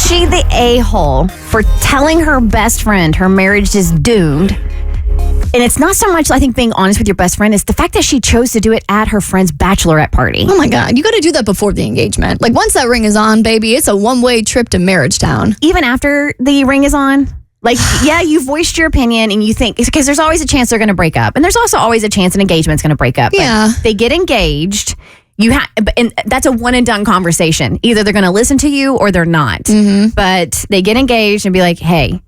she the a-hole for telling her best friend her marriage is doomed? And it's not so much, I think, being honest with your best friend. It's the fact that she chose to do it at her friend's bachelorette party. Oh my God, you got to do that before the engagement. Like, once that ring is on, baby, it's a one-way trip to marriage town. Even after the ring is on? Like, yeah, you voiced your opinion and you think, because there's always a chance they're going to break up. And there's also always a chance an engagement's going to break up. Yeah. But they get engaged. And that's a one and done conversation. Either they're going to listen to you or they're not. Mm-hmm. But they get engaged and be like, hey,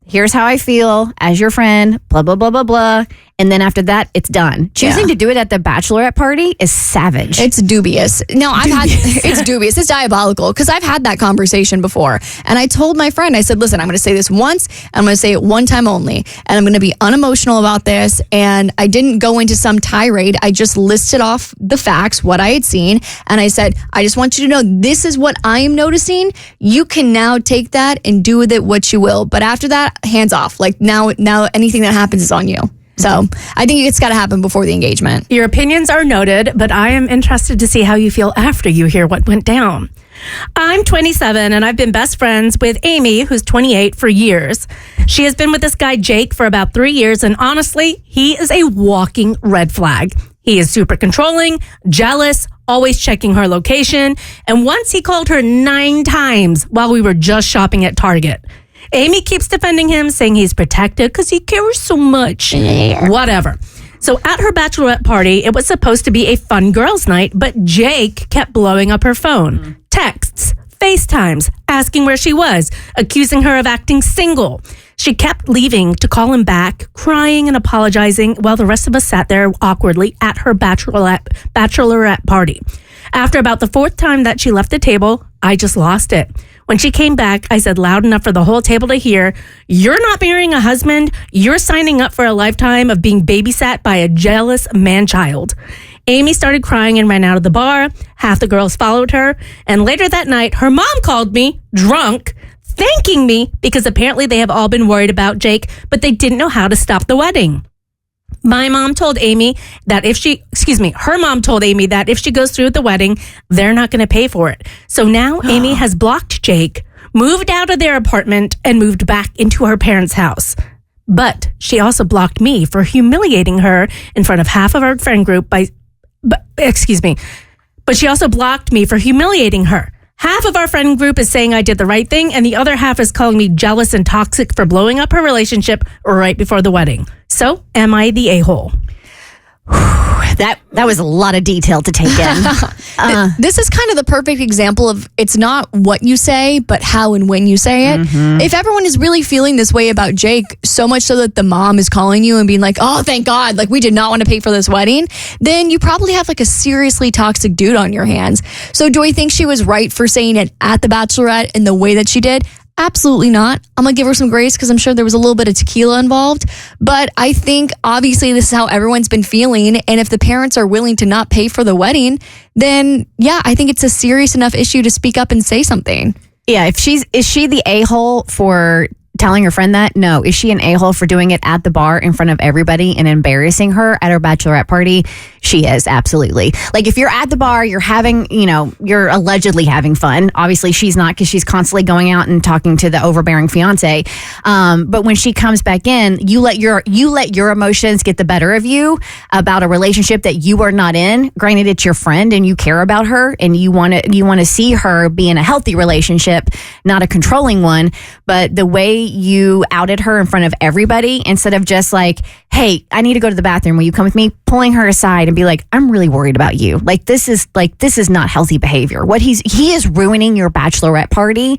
here's how I feel as your friend, blah, blah, blah, blah, blah. And then after that, it's done. Choosing to do it at the bachelorette party is savage. It's dubious. No, it's dubious. It's diabolical, because I've had that conversation before. And I told my friend, I said, listen, I'm going to say this once. I'm going to say it one time only. And I'm going to be unemotional about this. And I didn't go into some tirade. I just listed off the facts, what I had seen. And I said, I just want you to know, this is what I am noticing. You can now take that and do with it what you will. But after that, hands off. Like, now anything that happens is on you. So I think it's got to happen before the engagement. Your opinions are noted, but I am interested to see how you feel after you hear what went down. I'm 27 and I've been best friends with Amy, who's 28, for years. She has been with this guy, Jake, for about 3 years. And honestly, he is a walking red flag. He is super controlling, jealous, always checking her location. And once he called her 9 times while we were just shopping at Target. Amy keeps defending him, saying he's protected because he cares so much. Whatever. So at her bachelorette party, it was supposed to be a fun girls' night, but Jake kept blowing up her phone. Texts, FaceTimes, asking where she was, accusing her of acting single. She kept leaving to call him back, crying and apologizing, while the rest of us sat there awkwardly at her bachelorette party. After about the 4th time that she left the table, I just lost it. When she came back, I said loud enough for the whole table to hear, "You're not marrying a husband. You're signing up for a lifetime of being babysat by a jealous man-child." Amy started crying and ran out of the bar. Half the girls followed her. And later that night, her mom called me, drunk, thanking me because apparently they have all been worried about Jake, but they didn't know how to stop the wedding. Her mom told Amy that if she goes through with the wedding, they're not going to pay for it. So now Amy has blocked Jake, moved out of their apartment, and moved back into her parents' house. But she also blocked me for humiliating her in front of half of our friend group but she also blocked me for humiliating her. Half of our friend group is saying I did the right thing, and the other half is calling me jealous and toxic for blowing up her relationship right before the wedding. So, am I the a-hole? That was a lot of detail to take in. This is kind of the perfect example of it's not what you say, but how and when you say it. Mm-hmm. If everyone is really feeling this way about Jake, so much so that the mom is calling you and being like, oh, thank God, like we did not want to pay for this wedding, then you probably have like a seriously toxic dude on your hands. So do I think she was right for saying it at the Bachelorette in the way that she did? Absolutely not. I'm going to give her some grace because I'm sure there was a little bit of tequila involved. But I think obviously this is how everyone's been feeling. And if the parents are willing to not pay for the wedding, then yeah, I think it's a serious enough issue to speak up and say something. Yeah, is she the a-hole for telling her friend that? No. Is she an a-hole for doing it at the bar in front of everybody and embarrassing her at her bachelorette party? She is, absolutely. Like, if you're at the bar, you're having, you're allegedly having fun. Obviously, she's not, because she's constantly going out and talking to the overbearing fiance. But when she comes back in, you let your emotions get the better of you about a relationship that you are not in. Granted, it's your friend and you care about her and you want to see her be in a healthy relationship, not a controlling one. But the way you outed her in front of everybody, instead of just like, hey, I need to go to the bathroom, will you come with me? Pulling her aside and be like, I'm really worried about you. Like, this is not healthy behavior. He is ruining your bachelorette party.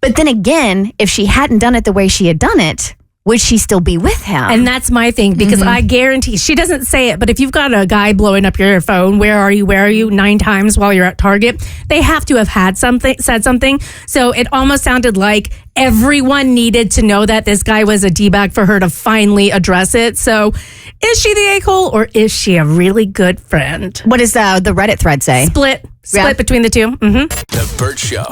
But then again, if she hadn't done it the way she had done it, would she still be with him? And that's my thing, because I guarantee, she doesn't say it, but if you've got a guy blowing up your phone, where are you, 9 times while you're at Target, they have to have said something. So it almost sounded like everyone needed to know that this guy was a D-bag for her to finally address it. So is she the a-hole, or is she a really good friend? What does the Reddit thread say? Split between the two. Mm-hmm. The Bert Show.